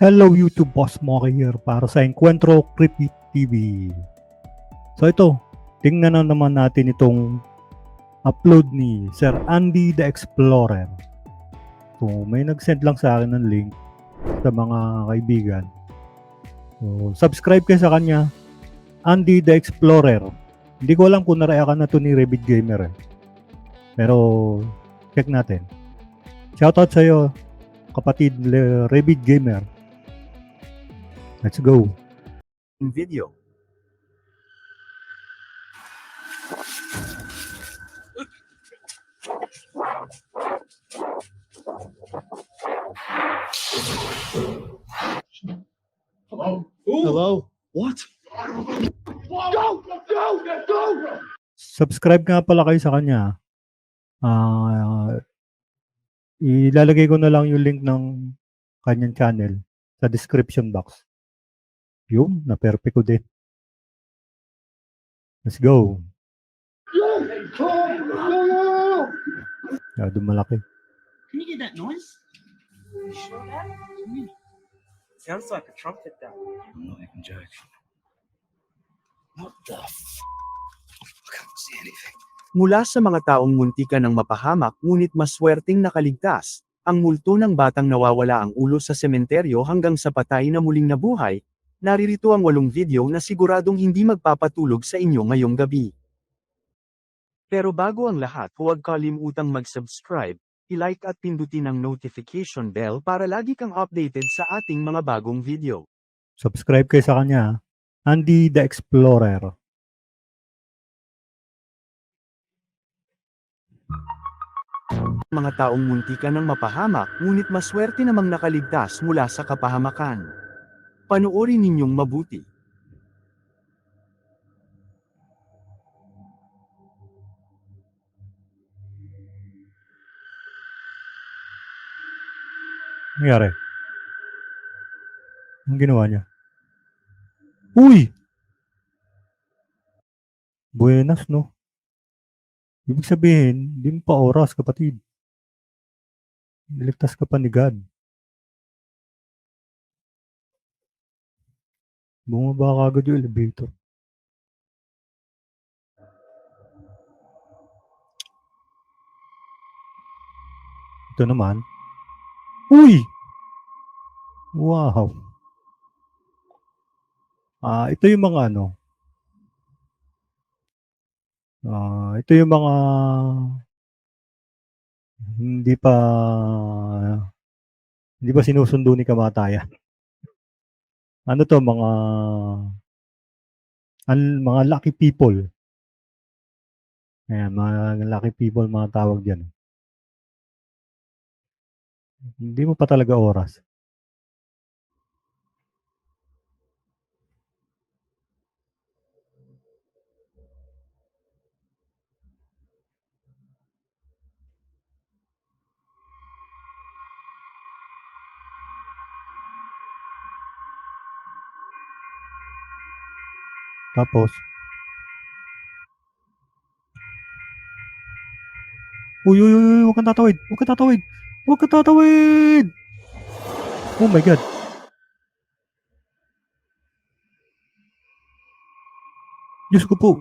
Hello YouTube, Boss Moki here para sa Encuentro Creepy TV. So ito, tingnan na naman natin itong upload ni Sir Andy the Explorer. So may nag-send lang sa akin ng link sa mga kaibigan. So subscribe kayo sa kanya, Andy the Explorer. Hindi ko alam kung narayakan na to ni Rabbit Gamer eh. Pero check natin. Shoutout sa iyo, kapatid Rabbit Gamer. Let's go. Video. Hello? What? Subscribe nga pala kayo sa kanya. Ilalagay ko na lang yung link ng kanyang channel sa description box. Yung, na-perfect ko din. Let's go. Masyado malaki. Can you get that noise? Sounds like a trumpet though. No, I can judge. What the I can't see anything. Mula sa mga taong muntikan ng mapahamak ngunit maswerteng nakaligtas, ang multo ng batang nawawala ang ulo sa sementeryo hanggang sa patay na muling nabuhay, naririto ang 8 video na siguradong hindi magpapatulog sa inyo ngayong gabi. Pero bago ang lahat, huwag kalimutang mag-subscribe, i-like at pindutin ang notification bell para lagi kang updated sa ating mga bagong video. Subscribe kayo sa kanya. Andy the Explorer. Mga taong muntikan ng mapahamak ngunit maswerte namang nakaligtas mula sa kapahamakan. Panoorin ninyong mabuti. Nangyari? Anong ginawa niya? Uy! Buenas, no? Ibig sabihin, di mo pa oras, kapatid. Niligtas ka pa ni God. Bumaba ka agad yung elevator. Ito naman. Uy! Wow! Ito yung mga ano. Ito yung mga hindi pa sinusundo ni kamatayan. Ano to, mga lucky people. Ayan, mga lucky people mga tawag diyan. Hindi mo pa talaga oras. Tapos, uy, huwag kang tatawid. Huwag kang tatawid. Huwag kang tatawid. Oh my God. Diyos ko po.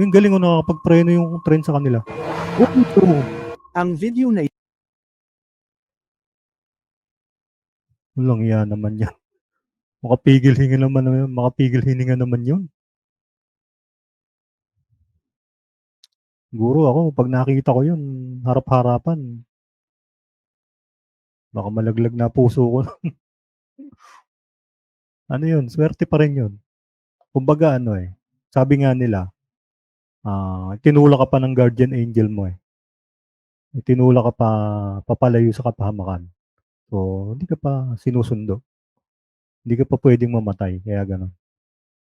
Yung galing ko nakakapag-preno yung train sa kanila. Oh. Ang video na Walang iya naman yan. Makapigil hininga naman yun. Siguro ako, pag nakita ko yun, harap-harapan, baka malaglag na puso ko. Ano yun? Swerte pa rin yun. Kumbaga sabi nga nila, tinulak ka pa ng guardian angel mo eh. Tinulak ka pa papalayo sa kapahamakan. So, hindi ka pa sinusundo. Hindi ka pa pwedeng mamatay. Kaya gano'n.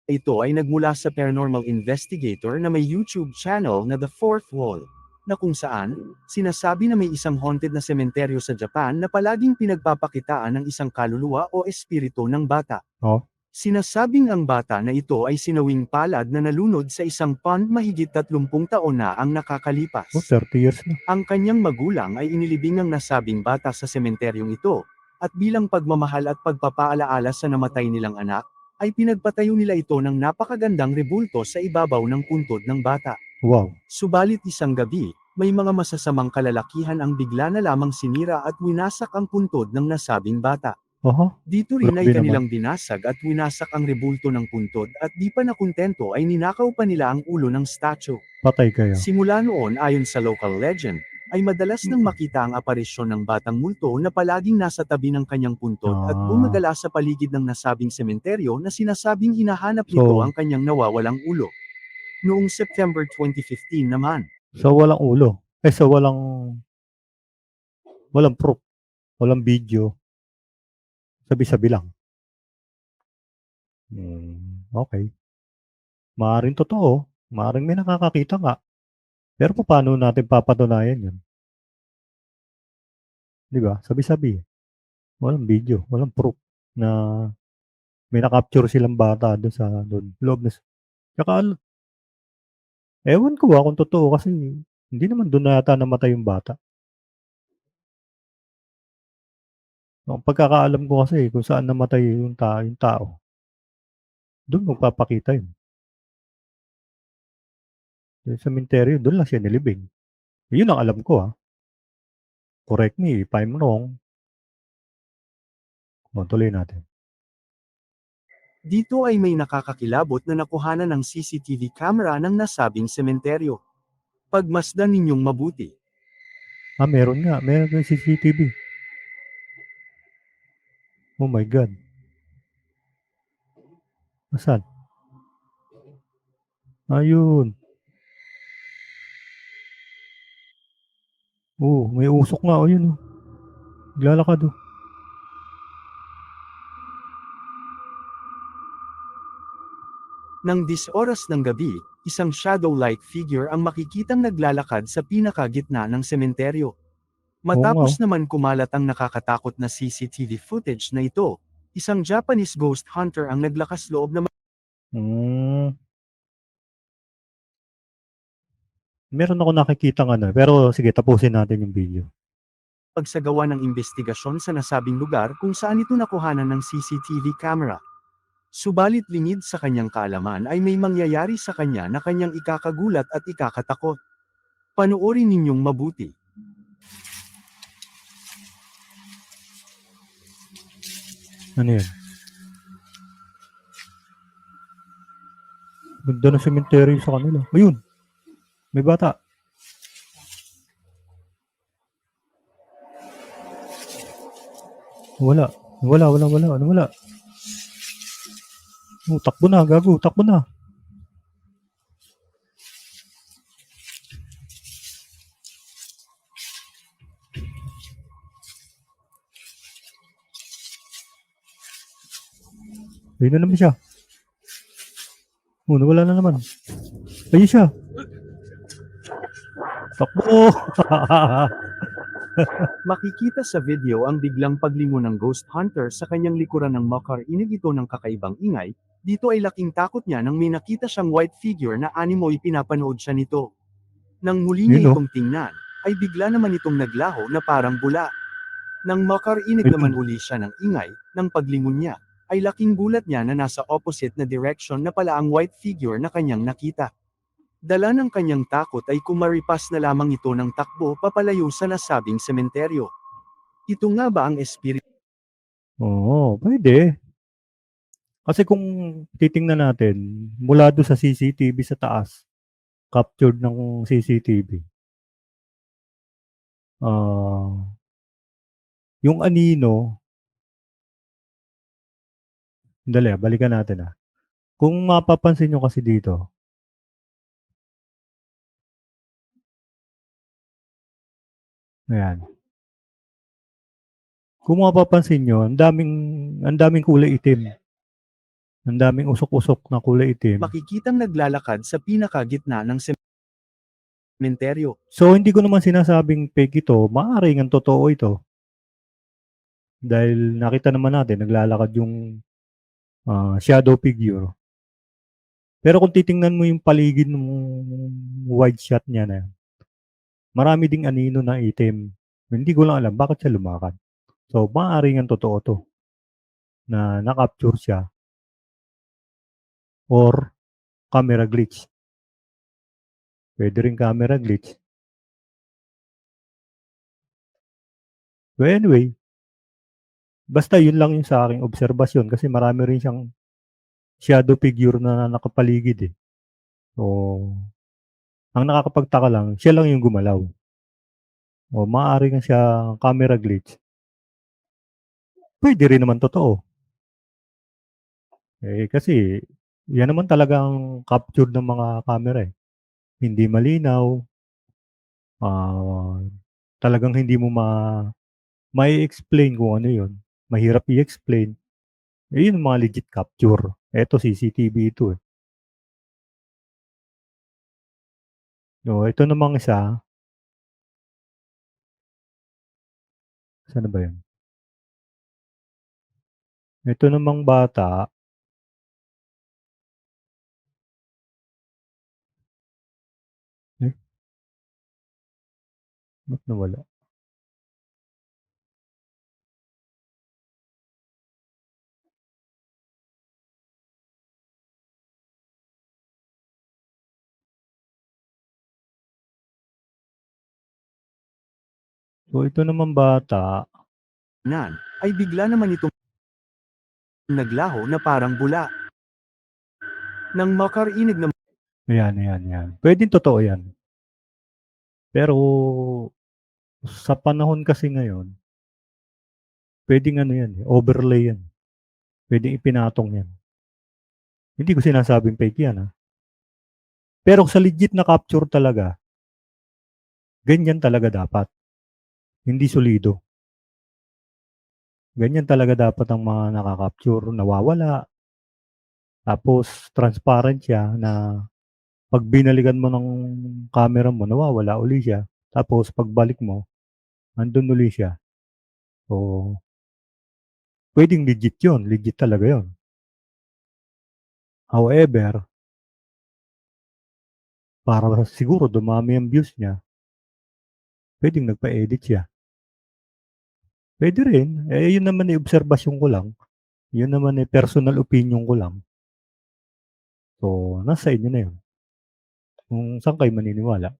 ito ay nagmula sa paranormal investigator na may YouTube channel na The Fourth Wall, na kung saan, sinasabi na may isang haunted na sementeryo sa Japan na palaging pinagpapakitaan ng isang kaluluwa o espiritu ng bata. Oh. Sinasabing ang bata na ito ay sinawing palad na nalunod sa isang pond mahigit 30 taon na ang nakakalipas. 30 years na. Ang kanyang magulang ay inilibing ang nasabing bata sa sementeryong ito, At bilang pagmamahal at pagpapaalaala sa namatay nilang anak, ay pinagpatayo nila ito ng napakagandang rebulto sa ibabaw ng puntod ng bata. Wow. Subalit isang gabi, may mga masasamang kalalakihan ang bigla na lamang sinira at winasak ang puntod ng nasabing bata. Aha. Dito rin ay Grabe naman. kanilang binasag at winasak ang rebulto ng puntod at di pa nakontento ay ninakaw pa nila ang ulo ng statue. Patay kayo. Simula noon ayon sa local legend, ay madalas nang makita ang aparisyon ng batang multo na palaging nasa tabi ng kanyang puntod at Ah. gumagala sa paligid ng nasabing sementeryo na sinasabing hinahanap So- nito ang kanyang nawawalang ulo. Noong September 2015 naman, So, walang ulo. So, walang proof. Walang video. Sabi-sabi lang. Okay. Maaring totoo. Maaring may nakakakita nga. Pero paano natin papatunayan yun? Di ba? Sabi-sabi. Walang video. Walang proof na may nakapture silang bata doon sa loob na. Tsaka, ewan ko kung totoo kasi hindi naman doon na yata namatay yung bata. Ang pagkakaalam ko kasi kung saan namatay yung tao, doon magpapakita yun. Yung sementeryo, doon lang siya nilibing. Yun ang alam ko Correct me if I'm wrong. Tuloy natin. dito ay may nakakakilabot na nakuhanan ng CCTV camera ng nasabing sementeryo. Pagmasdan ninyong mabuti. Meron nga. Meron yung CCTV. Oh my God. Asan? Ayun. May usok nga. Yun. Naglalakad. Nang 10 oras ng gabi, isang shadow-like figure ang makikitang naglalakad sa pinakagitna ng sementeryo. Matapos naman kumalat ang nakakatakot na CCTV footage na ito, isang Japanese ghost hunter ang naglakas loob na Meron ako nakikita pero sige, tapusin natin yung video. pagsagawa ng investigasyon sa nasabing lugar kung saan ito nakuhanan ng CCTV camera. Subalit lingid sa kanyang kaalaman ay may mangyayari sa kanya na kanyang ikakagulat at ikakatakot. Panoorin ninyong mabuti. Ano yan? Ganda ng cemetery sa kanila. Ayun! May bata. Wala. Ano wala? Takbo na, gago. Takbo na. Ayun na naman siya. Nawala na naman. Ayun siya. Takbo! Makikita sa video ang biglang paglingon ng ghost hunter sa kanyang likuran ng makarinig ito ng kakaibang ingay. Dito ay laking takot niya nang may nakita siyang white figure na animoy pinapanood siya nito. Nang muli niya Yun, itong tingnan, ay bigla naman itong naglaho na parang bula. Nang makarinig naman uli siya ng ingay, ng paglingon niya, ay laking gulat niya na nasa opposite na direction na pala ang white figure na kanyang nakita. Dala ng kanyang takot ay kumaripas na lamang ito ng takbo papalayo sa nasabing sementeryo. Ito nga ba ang espiritu? Oo, pwede. Kasi kung titingnan natin, mula doon sa CCTV sa taas, captured ng CCTV. Yung anino, balikan natin Kung mapapansin nyo kasi dito, ayan. Kung mapapansin nyo, ang daming kulay itim. Ang daming usok-usok na kulay itim. Makikitang naglalakad sa pinakagitna ng sementeryo. So, hindi ko naman sinasabing fake ito. Maaaring ang totoo ito. Dahil nakita naman natin, naglalakad yung shadow figure. Pero kung titingnan mo yung paligid ng wide shot niya na, marami ding anino na itim. Hindi ko lang alam bakit siya lumakad. So, maaaring ang totoo to na na-capture siya or camera glitch. Pwede rin camera glitch. So anyway, basta yun lang yung sa aking obserbasyon kasi marami rin siyang shadow figure na nakapaligid eh. So, ang nakakapagtaka lang, siya lang yung gumalaw. O maaari nga siya camera glitch. Pwede rin naman totoo. Eh kasi yan naman talagang captured ng mga camera eh. Hindi malinaw, ah, talagang hindi mo mai-explain kung ano yun. Mahirap i-explain. Eh, yun yung mga legit capture. Eto CCTV ito eh. So, ito namang isa. Saan na ba yun? Ito namang bata. Eh, ba't nawala? So, ito namang bata. Nan, ay bigla naman itong naglaho na parang bula. Nang makarinig na Ayan. Pwedeng totoo yan. Pero, sa panahon kasi ngayon, pwedeng ano yan, overlay yan. Pwedeng ipinatong yan. Hindi ko sinasabing fake yan ha. Pero sa legit na capture talaga, ganyan talaga dapat. Hindi solido. Ganyan talaga dapat ang mga nakaka-capture, nawawala. Tapos transparent siya na pag binalikan mo ng camera mo, nawawala uli siya. Tapos pagbalik mo, andun uli siya. So, pwedeng legit yun. Legit talaga yun. However, para siguro dumami ang views niya, pwedeng nagpa-edit siya. Pwede rin. Eh, yun naman ay obserbasyon ko lang. Yun naman ay personal opinion ko lang. So, nasa inyo na yun. Kung saan kayo maniniwala.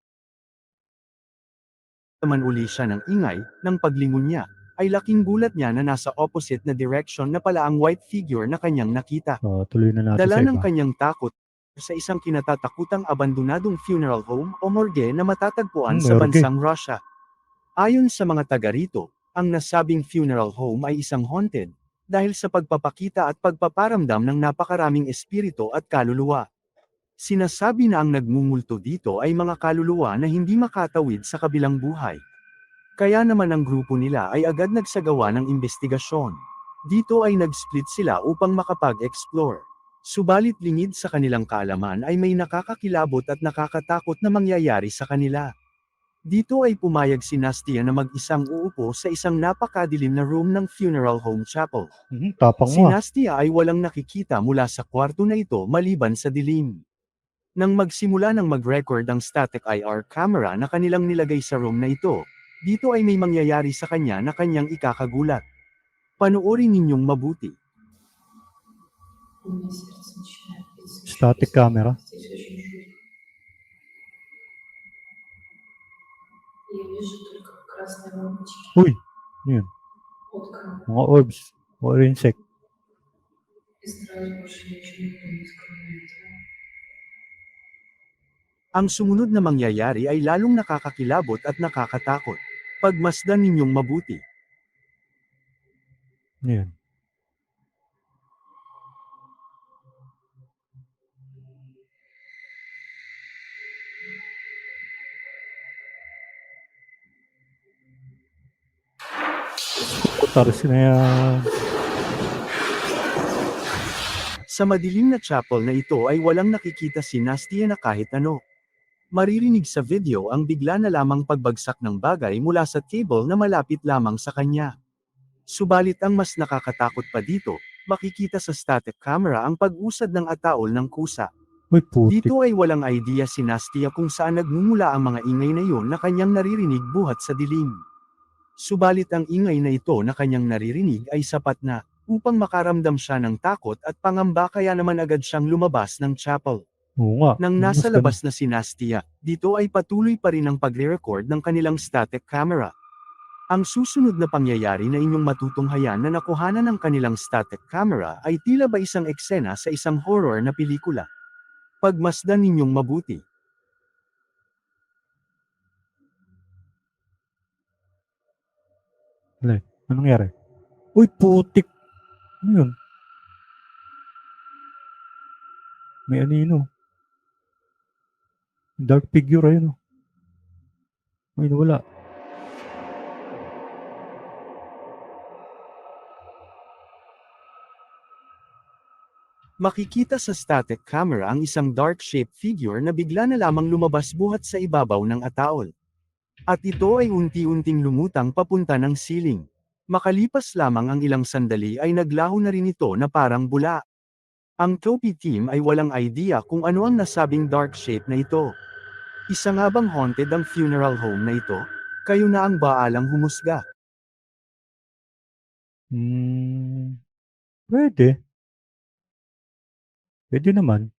naman uli siya ng ingay, ng paglingon niya, ay laking gulat niya na nasa opposite na direction na pala ang white figure na kanyang nakita. So, tuloy na natin Dala sa ng iba. kanyang takot sa isang kinatatakutang abandonadong funeral home o morgue na matatagpuan sa Morgue. bansang Russia. Ayon sa mga taga rito, ang nasabing funeral home ay isang haunted, dahil sa pagpapakita at pagpaparamdam ng napakaraming espiritu at kaluluwa. Sinasabi na ang nagmumulto dito ay mga kaluluwa na hindi makatawid sa kabilang buhay. Kaya naman ang grupo nila ay agad nagsagawa ng investigasyon. Dito ay nag-split sila upang makapag-explore. Subalit lingid sa kanilang kaalaman ay may nakakakilabot at nakakatakot na mangyayari sa kanila. Dito ay pumayag si Nastia na mag-isang uupo sa isang napakadilim na room ng funeral home chapel. Tapang Si mo ah. Nastia ay walang nakikita mula sa kwarto na ito maliban sa dilim. Nang magsimula ng mag-record ang static IR camera na kanilang nilagay sa room na ito, dito ay may mangyayari sa kanya na kanyang ikakagulat. Panoorin ninyong mabuti. У меня сердце начинает биться очень Static быстро. camera. Здесь очень жутко. Я вижу только красные лампочки Uy, ano yun? от камеры. Mga orbs or insect. И сразу больше ничего не думать, кроме этого. Ang sumunod na mangyayari ay lalong nakakakilabot at nakakatakot. Pagmasdan ninyong mabuti. Ano yun? Taris na yan. Sa madilim na chapel na ito ay walang nakikita si Nastia na kahit ano. Maririnig sa video ang bigla na lamang pagbagsak ng bagay mula sa table na malapit lamang sa kanya. Subalit ang mas nakakatakot pa dito, makikita sa static camera ang pag-usad ng ataol ng kusa. Uy, putik. Dito ay walang idea si Nastia kung saan nagmumula ang mga ingay na yun na kanyang naririnig buhat sa dilim. Subalit ang ingay na ito na kanyang naririnig ay sapat na, upang makaramdam siya ng takot at pangamba kaya naman agad siyang lumabas ng chapel. Oo nga. Nang mas nasa ganun. labas na si Nastia, dito ay patuloy pa rin ang pagre-record ng kanilang static camera. Ang susunod na pangyayari na inyong matutunghayan na nakuhanan ng kanilang static camera ay tila ba isang eksena sa isang horror na pelikula. Pagmasdan ninyong mabuti. Anong nangyari? Uy, putik. Ano yun? May anino. Dark figure ayun. Ay, wala. Makikita sa static camera ang isang dark-shaped figure na bigla na lamang lumabas buhat sa ibabaw ng ataol. At ito ay unti-unting lumutang papunta ng ceiling. Makalipas lamang ang ilang sandali ay naglaho na rin ito na parang bula. Ang Topi team ay walang idea kung ano ang nasabing dark shape na ito. Isa nga bang haunted ang funeral home na ito? Kayo na ang baalang humusga. Pwede. Pwede naman.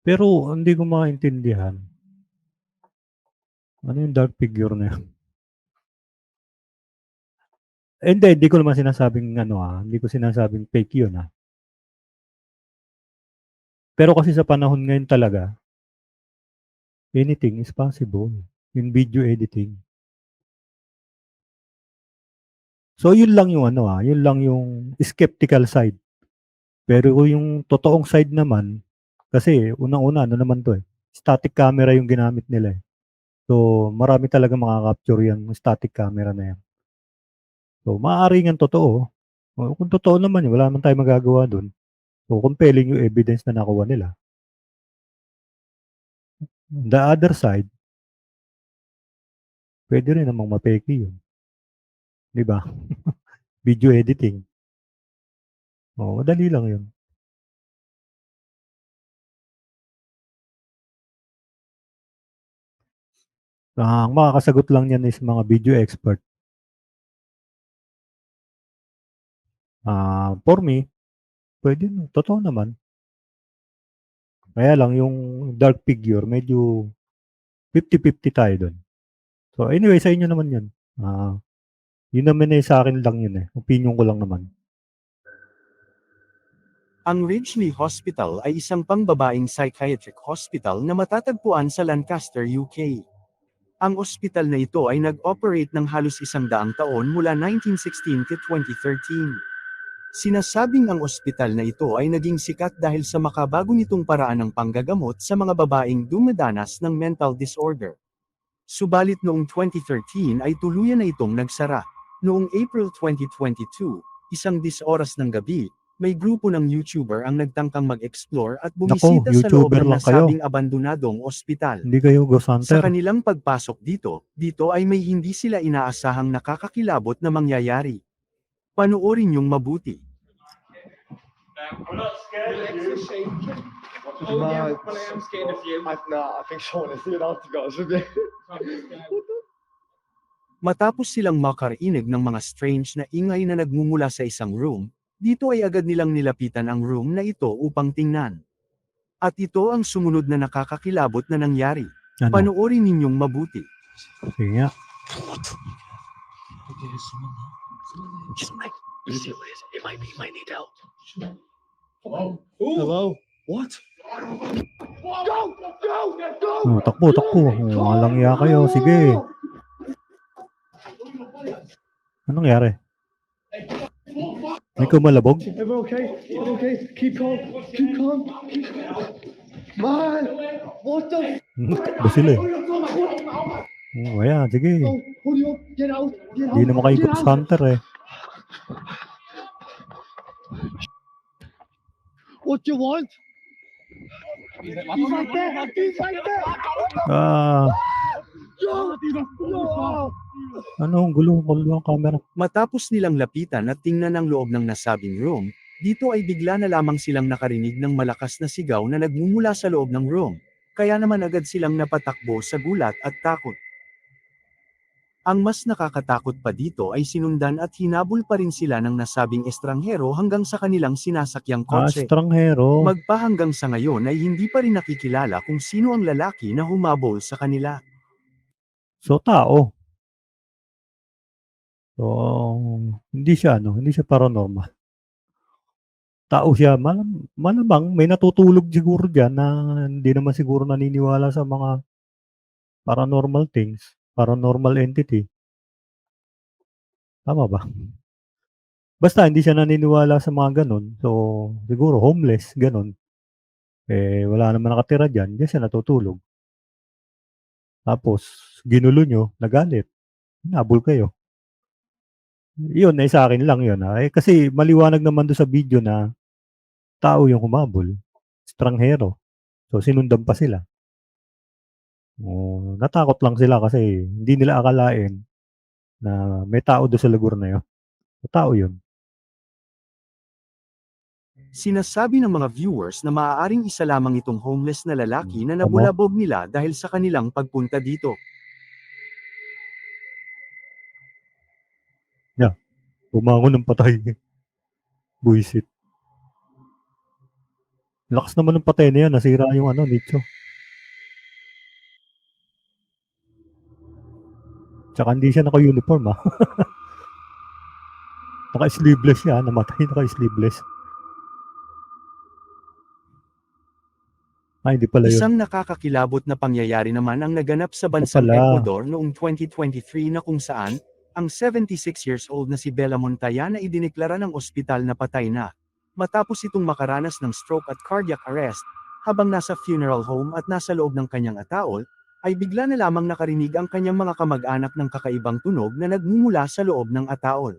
Pero hindi ko maintindihan. Ano yung dark figure na yun? Hindi ko naman sinasabing hindi ko sinasabing fake yun Pero kasi sa panahon ngayon talaga, anything is possible in video editing. So yun lang yung yun lang yung skeptical side. Pero yung totoong side naman, kasi unang-una naman to static camera yung ginamit nila So marami talaga makaka-capture yung static camera na yan. So maaari nga totoo. Kung totoo naman wala naman tayong magagawa doon. So compelling yung evidence na nakuha nila. The other side, pwede rin namang mapeke yun. Di ba? Video editing. Madali lang yun. Ang makakasagot lang yan is mga video expert. For me, pwede totoo naman. Kaya lang yung dark figure, medyo 50-50 tayo doon. So anyway, sa inyo naman yun. Yun naman sa akin lang yun Opinion ko lang naman. Ang Ridgely Hospital ay isang pangbabaing psychiatric hospital na matatagpuan sa Lancaster, UK. Ang ospital na ito ay nag-operate ng halos 100 taon mula 1916 to 2013. Sinasabing ang ospital na ito ay naging sikat dahil sa makabago nitong paraan ng panggagamot sa mga babaeng dumadanas ng mental disorder. Subalit noong 2013 ay tuluyan na itong nagsara. Noong April 2022, 1:00 ng gabi, may grupo ng YouTuber ang nagtangkang mag-explore at bumisita sa loob YouTuber ng lang kayo. nasabing abandonadong ospital. Hindi kayo ghost Sa hunter. kanilang pagpasok dito ay may hindi sila inaasahang nakakakilabot na mangyayari. Panoorin yung mabuti. I'm not scared of you. Oh, yeah, Well, I am scared of you. I think Sean is the to be honest with you. Matapos silang makarinig ng mga strange na ingay na nagmumula sa isang room, dito ay agad nilang nilapitan ang room na ito upang tingnan. At ito ang sumunod na nakakakilabot na nangyari. Panoorin ninyong mabuti. Sige nga. Hello? What? Takbo. Walang iya kayo. Sige. Anong nangyari? May kumalabog? Everyone okay? Everyone okay? Keep calm. Keep calm. Man! What the? Takbo sila Ayan, sige. Oh, hold you up. Get out. Get out. Hindi naman kayo ghost hunter What you want? He's right there. He's right there. No. Anong gulo ang camera? Matapos nilang lapitan at tingnan ang loob ng nasabing room, dito ay bigla na lamang silang nakarinig ng malakas na sigaw na nagmumula sa loob ng room. Kaya naman agad silang napatakbo sa gulat at takot. Ang mas nakakatakot pa dito ay sinundan at hinabol pa rin sila ng nasabing estranghero hanggang sa kanilang sinasakyang kotse. Estranghero. Magpahanggang sa ngayon ay hindi pa rin nakikilala kung sino ang lalaki na humabol sa kanila. So, tao. So, hindi siya paranormal. Tao siya, malamang may natutulog siguro diyan na hindi naman siguro naniniwala sa mga paranormal things, paranormal entity. Tama ba? Basta hindi siya naniniwala sa mga gano'n, so siguro homeless, gano'n. Eh, wala naman nakatira diyan siya natutulog. Tapos ginulo niyo, nagalit, hinabol kayo. 'Yun, eh, sa'kin lang 'yun, eh, kasi maliwanag naman do'n sa video na tao yung humabol, estranghero. So, sinundan pa sila. Oh, natakot lang sila kasi hindi nila akalain na may tao do'n sa lugar na 'yun. Tao 'yun. Sinasabi ng mga viewers na maaaring isa lamang itong homeless na lalaki na Tama. nabulabog nila dahil sa kanilang pagpunta dito. Bumangon ng patay. Buwisit. Lakas naman ng patay na 'yan, nasira yung nicho. Tsaka hindi siya naka-uniform, Naka-sleeveless siya, namatay naka-sleeveless. Hindi pala yun. Isang nakakakilabot na pangyayari naman ang naganap sa bansang pala. Ecuador noong 2023 na kung saan, ang 76 years old na si Bella Montoya na idineklara ng ospital na patay na, matapos itong makaranas ng stroke at cardiac arrest, habang nasa funeral home at nasa loob ng kanyang ataol, ay bigla na lamang nakarinig ang kanyang mga kamag-anak ng kakaibang tunog na nagmumula sa loob ng ataol.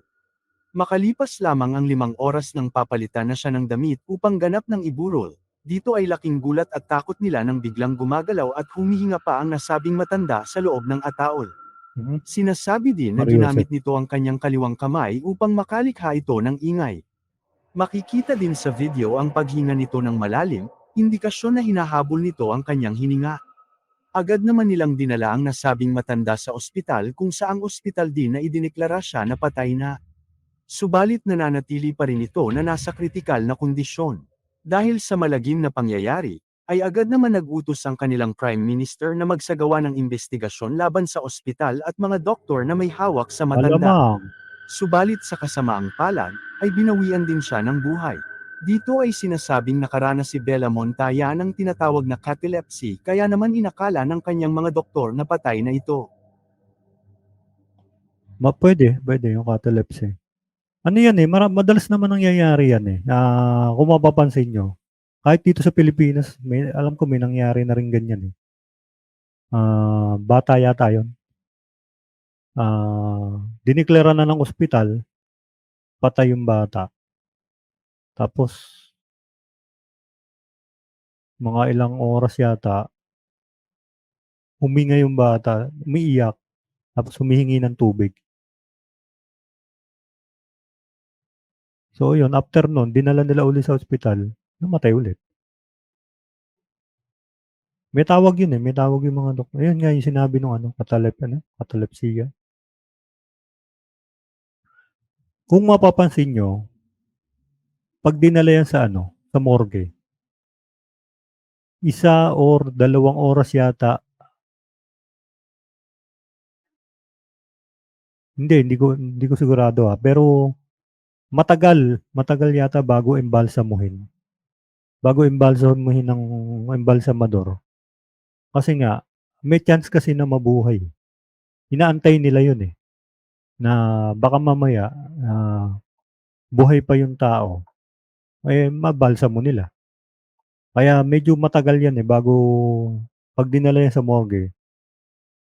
Makalipas lamang ang 5 oras nang papalitan na siya ng damit upang ganap ng iburol, dito ay laking gulat at takot nila nang biglang gumagalaw at humihinga pa ang nasabing matanda sa loob ng ataol. Mhm. Sinasabi din na Mariusep. ginamit nito ang kanyang kaliwang kamay upang makalikha ito ng ingay. Makikita din sa video ang paghinga nito ng malalim, indikasyon na hinahabol nito ang kanyang hininga. Agad naman nilang dinala ang nasabing matanda sa ospital kung saang ospital din na idineklara siya na patay na. Subalit nananatili pa rin ito na nasa kritikal na kondisyon. Dahil sa malagim na pangyayari, ay agad naman nag-utos ang kanilang Prime Minister na magsagawa ng investigasyon laban sa ospital at mga doktor na may hawak sa matanda. Malamang. Subalit sa kasamaang palad, ay binawian din siya ng buhay. Dito ay sinasabing nakaranas si Bella Montoya ng tinatawag na catalepsy kaya naman inakala ng kanyang mga doktor na patay na ito. Pwede yung catalepsy. Ano yan, madalas naman nangyayari yan, kung mapapansin niyo, kahit dito sa Pilipinas, alam ko may nangyari na rin ganyan, bata yata yun. Dineklara na ng ospital, patay yung bata. Tapos, mga ilang oras yata, huminga yung bata, umiiyak, tapos humihingi ng tubig. So, yun, after nun, dinala nila uli sa ospital, namatay ulit. May tawag yun, may tawag yung mga doktor. Ayun nga yung sinabi nung catalepsia. Kung mapapansin nyo, pag dinala yan sa sa morgue, 1 or 2 oras yata. Hindi ko sigurado pero matagal yata bago embalsamuhin. Bago embalsamuhin ng embalsamador. Kasi nga, may chance kasi na mabuhay. Inaantay nila yun na baka mamaya buhay pa yung tao. Mabalsamo nila. Kaya medyo matagal yan bago pag dinala yan sa morgue,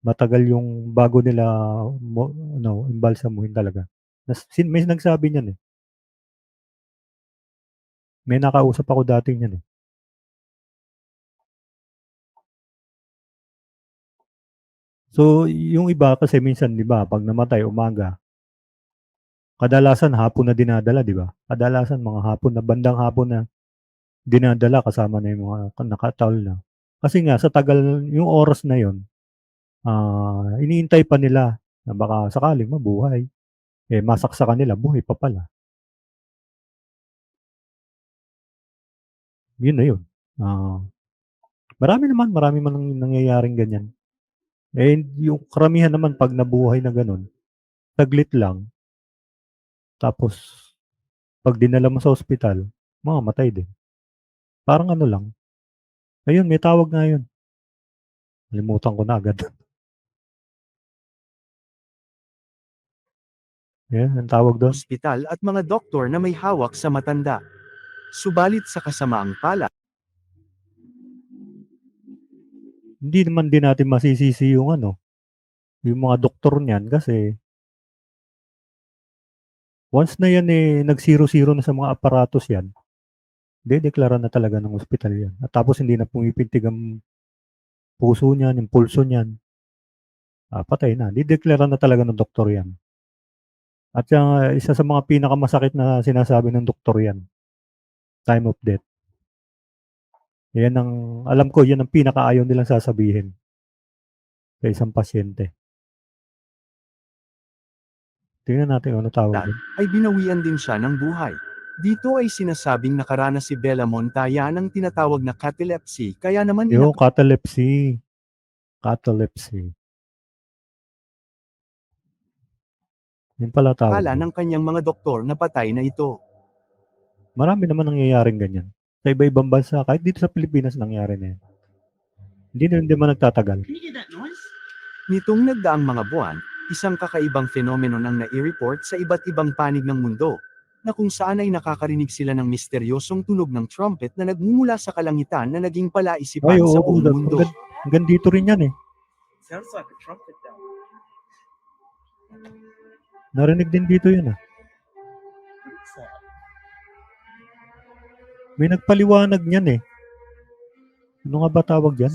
matagal yung bago nila embalsamuhin talaga. May nagsabi niyan May nakausap ako dati niyan So, yung iba kasi minsan 'di ba, pag namatay umaga, kadalasan hapon na dinadala 'di ba? Kadalasan mga hapon na bandang hapon na dinadala kasama na yung mga nakataol na. Kasi nga sa tagal yung oras na yon, iniintay pa nila na baka sakaling mabuhay. Masaksakan nila, buhay pa pala. Yun na yun. Marami man nangyayaring ganyan. Yung karamihan naman pag nabuhay na ganun, saglit lang. Tapos, pag dinala mo sa ospital, mamamatay din. Parang ano lang. Ayun, may tawag nga yun. Nalimutan ko na agad. Yan, ang tawag doon. Ospital at mga doktor na may hawak sa matanda. Subalit sa kasamaang palad, Hindi naman din natin masisisi yung yung mga doktor niyan kasi once na yan nag-zero-zero na sa mga aparatos yan, deklara na talaga ng ospital yan. At tapos hindi na pumipintig ang puso niyan, yung pulso niyan. Patay na. Dideklara na talaga ng doktor yan. At isa sa mga pinakamasakit na sinasabi ng doktor yan, time of death. Yan alam ko, yan ang pinakaayaw nilang sasabihin sa isang pasyente. Tingnan natin ano tawag doon. ay binawian din siya ng buhay. Dito ay sinasabing nakaranas si Bella Montoya ng tinatawag na catalepsy, kaya naman Yung catalepsy. Catalepsy. Yun pala tawag inakala doon. ng kanyang mga doktor na patay na ito. Marami naman nangyayaring ganyan. Sa iba-ibang bansa, kahit dito sa Pilipinas nangyari na yan. Hindi naman nagtatagal. Can you get that noise? Nitong nagdaang mga buwan, isang kakaibang phenomenon ang nai-report sa iba't ibang panig ng mundo, na kung saan ay nakakarinig sila ng misteryosong tunog ng trumpet na nagmumula sa kalangitan na naging palaisipan sa buong mundo. Hanggang dito rin yan eh. Sounds like a trumpet down. Narinig din dito yan ah. May nagpaliwanag niyan eh. Ano nga ba tawag yan?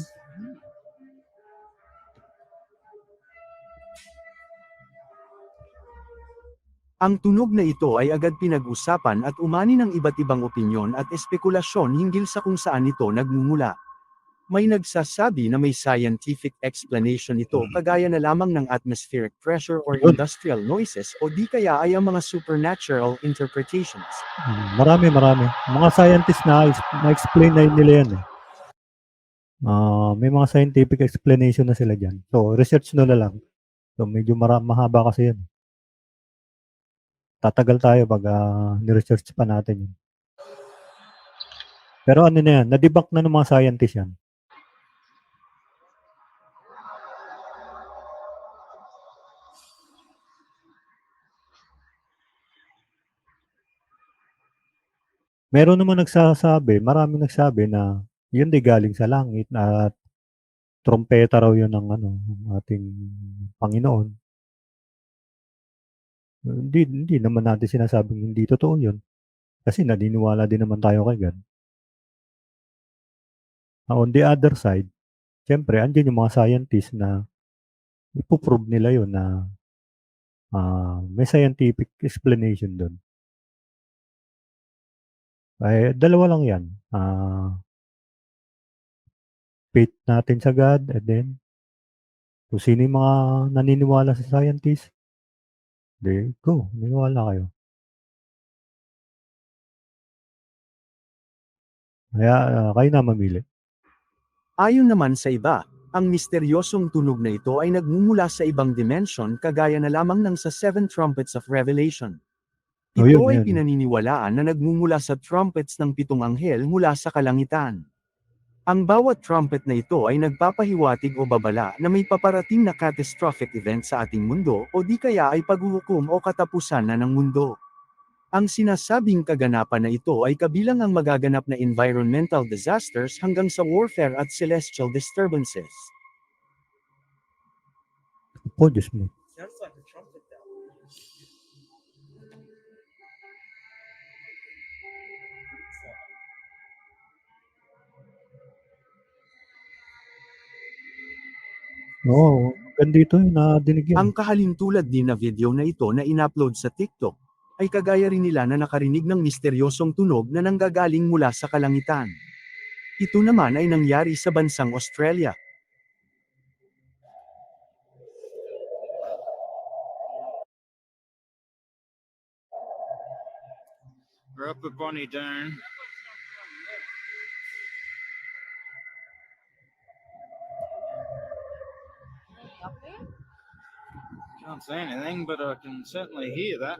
Ang tunog na ito ay agad pinag-usapan at umani ng iba't ibang opinyon at espekulasyon hinggil sa kung saan ito nagmumula. May nagsasabi na may scientific explanation ito kagaya na lamang ng atmospheric pressure or industrial noises o di kaya ay ang mga supernatural interpretations. Marami. Mga scientists na-explain na nila yan eh. May mga scientific explanation na sila dyan. So, research nila lang. So, medyo mahaba kasi yan. Tatagal tayo pag ni-research pa natin yun. Pero ano na yan, na-debunk na ng mga scientists yan. Meron naman maraming nagsabi na yun di galing sa langit at trompeta raw yun ng ating Panginoon. Hindi naman natin sinasabing hindi totoo yun. Kasi naniniwala din naman tayo kay God. On the other side, siyempre, andyan yung mga scientists na ipoprove nila yun na may scientific explanation doon. Dalawa lang yan. Faith natin sa God and then kung sino yung mga naniniwala sa scientists, go, naniniwala kayo. Kaya kayo na mamili. Ayon naman sa iba, ang misteryosong tunog na ito ay nagmumula sa ibang dimension kagaya na lamang ng sa Seven Trumpets of Revelation. Ito ay pinaniniwalaan na nagmumula sa trumpets ng 7 anghel mula sa kalangitan. Ang bawat trumpet na ito ay nagpapahiwatig o babala na may paparating na catastrophic event sa ating mundo o di kaya ay paghuhukom o katapusan na ng mundo. Ang sinasabing kaganapan na ito ay kabilang ang magaganap na environmental disasters hanggang sa warfare at celestial disturbances. Po, Diyos mo. Sounds like a trumpet down. Oo, gandito nadinig yan. Ang kahalintulad din na video na ito na in-upload sa TikTok, ay kagaya rin nila na nakarinig ng misteryosong tunog na nanggagaling mula sa kalangitan. Ito naman ay nangyari sa bansang Australia. We're up at Bonnie Doon. Can't say anything, but I can certainly hear that.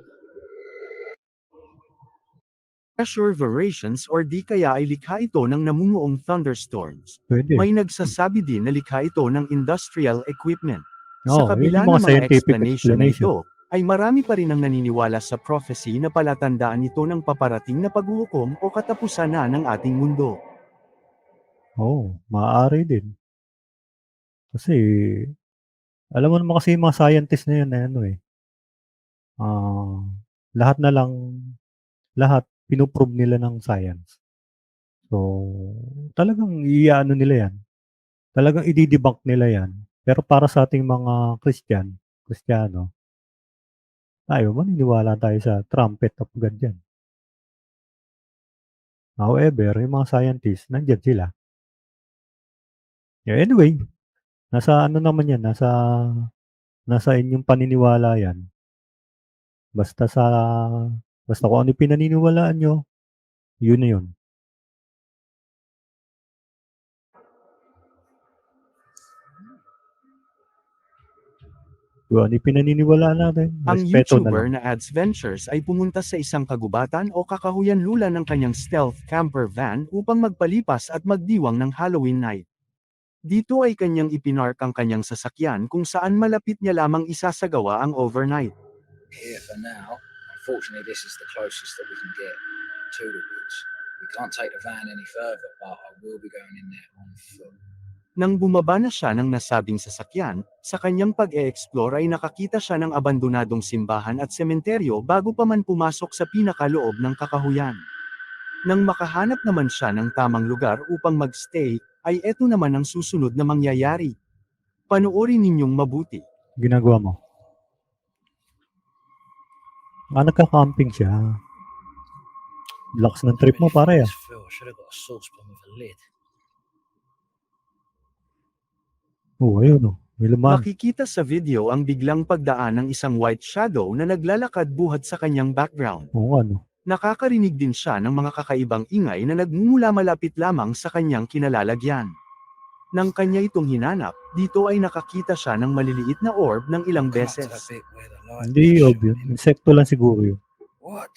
Pressure variations or di kaya ay likha ito ng namumuong thunderstorms. Pwede. May nagsasabi din na likha ito ng industrial equipment. Oo, Sa yun kabila yung mga ng mga scientific explanation explanation. nito, ay marami pa rin ang naniniwala sa prophecy na palatandaan ito ng paparating na paghuhukom o katapusan na ng ating mundo. Oo, maaari din. Kasi, alam mo naman kasi yung mga scientists na yun, lahat na lang, pinuprove nila ng science. So, talagang iyaano nila yan. Talagang i-debunk nila yan. Pero para sa ating mga Kristiyano, tayo, maniniwala tayo sa trumpet of God yan. However, yung mga scientists, nandyan sila. Yeah, anyway, nasa ano naman yan, nasa inyong paniniwala yan. Basta kung ano yung pinaniniwalaan nyo, yun na yun. Kung ano yung pinaniniwalaan natin, Ang respeto na YouTuber lang. na Ads Ventures ay pumunta sa isang kagubatan o kakahuyan lula ng kanyang stealth camper van upang magpalipas at magdiwang ng Halloween night. Dito ay kanyang ipinark ang kanyang sasakyan kung saan malapit niya lamang isasagawa ang overnight. Here for now. Unfortunately, this is the closest that we can get to the woods. We can't take the van any further, but I will be going in there on foot. Nang bumaba na siya ng nasabing sasakyan, sa kanyang pag-e-explore ay nakakita siya ng abandonadong simbahan at sementeryo bago pa man pumasok sa pinakaloob ng kakahuyan. Nang makahanap naman siya ng tamang lugar upang magstay, ay eto naman ang susunod na mangyayari. Panoorin ninyong mabuti. Ginagawa mo. Nagka-camping siya. Lakas ng trip mo, pare. This Phil, I should have got a saucepan with a lid. Ayun. May laman. Makikita sa video ang biglang pagdaan ng isang white shadow na naglalakad buhat sa kanyang background. Ano. Nakakarinig din siya ng mga kakaibang ingay na nagmumula malapit lamang sa kanyang kinalalagyan. Nang kanya itong hinanap, dito ay nakakita siya ng maliliit na orb ng ilang Come up to beses. that bit where the light Hindi was obvious. shining. Insekto lang siguro yun. What?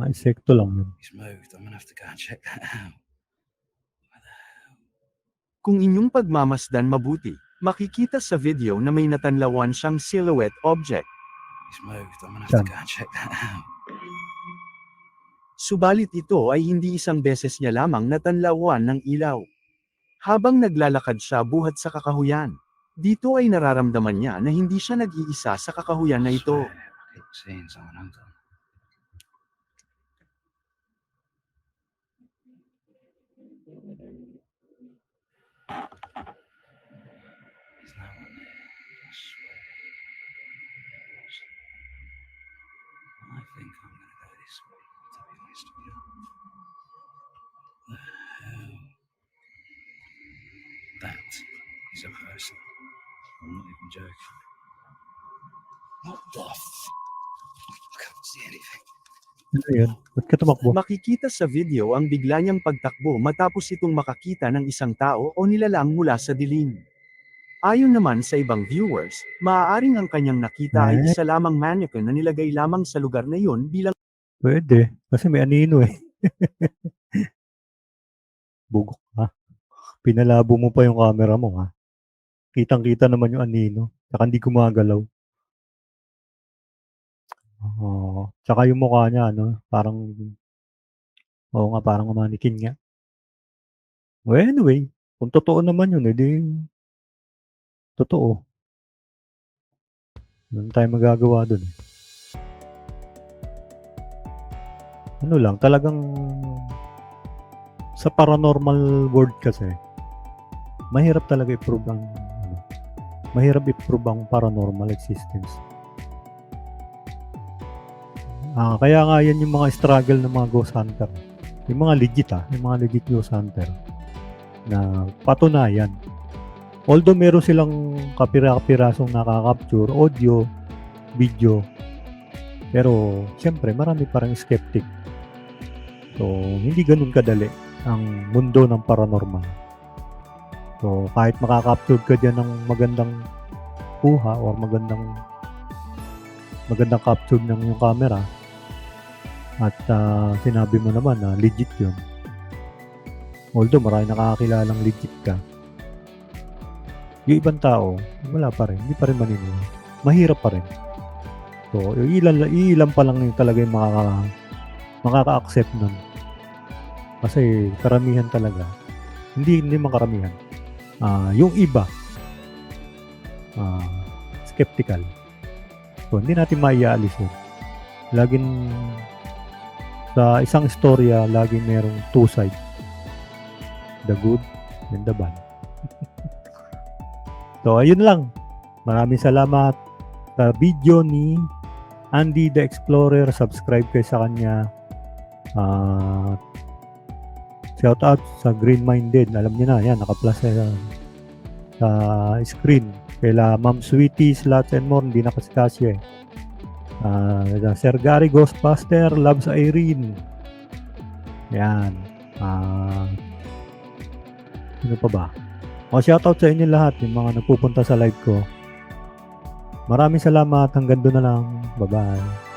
Mga insekto lang yun. He's moved. I'm gonna have to go and check that out. Kung inyong pagmamasdan mabuti, makikita sa video na may natanlawan siyang silhouette object. He's moved. I'm gonna have to Saan? go and check that out. Subalit ito ay hindi isang beses niya lamang natanlawan ng ilaw. Habang naglalakad siya buhat sa kakahuyan, dito ay nararamdaman niya na hindi siya nag-iisa sa kakahuyan na ito. I keep seeing someone. Hold on. There's no one there. I swear. I think I'm gonna go this way, to be honest with you. The hell? That is a person. I'm not even joking. What the I can't see anything. Ano yun? Ba't ka tumakbo? Makikita sa video ang bigla niyang pagtakbo matapos itong makakita ng isang tao o nilalang mula sa dilim. Ayon naman sa ibang viewers, maaaring ang kanyang nakita ay isa lamang mannequin na nilagay lamang sa lugar na iyon bilang Pwede. Kasi may anino eh. Bugok ha. Pinalabo mo pa yung camera mo ha. Kitang-kita naman yung anino. Tsaka hindi gumagalaw. Tsaka yung mukha niya, parang, parang mannequin nga. Well, anyway, kung totoo naman yun, edi, totoo. Ano tayo magagawa dun? Ano lang, talagang, sa paranormal world kasi, mahirap talaga i-prove ang, paranormal existence. Kaya nga yan yung mga struggle ng mga ghost hunter. Yung mga legit ghost hunter na patunayan. Although meron silang kapira-kapirasong nakaka-capture, audio, video, Pero, syempre, marami pa rin skeptic. So, hindi ganun kadali ang mundo ng paranormal. So, kahit makaka-upload ka dyan ng magandang kuha or magandang capture ng yung camera at sinabi mo naman na legit yun. Although marami nakakakilalang legit ka, yung ibang tao, wala pa rin, hindi pa rin maniniwala. Mahirap pa rin. So, ilan pa lang yung talaga yung makaka-accept nun. Kasi karamihan talaga, hindi man karamihan. Yung iba, skeptical. So, hindi natin maiaalis yun. Laging sa isang istorya, laging merong two sides. The good and the bad. So, ayun lang. Maraming salamat sa video ni Andy the Explorer. Subscribe kayo sa kanya. Shout out sa Green Minded. Alam niyo na, yan, naka-plus sa screen. Kaila Ma'am Sweetie, Slots and More, hindi nakasikaso eh. Sir Gary Ghostbuster, Loves Irene. Yan. Ano pa ba? Shoutout sa inyo lahat, yung mga nagpupunta sa live ko. Maraming salamat. Hanggang doon na lang. Bye-bye.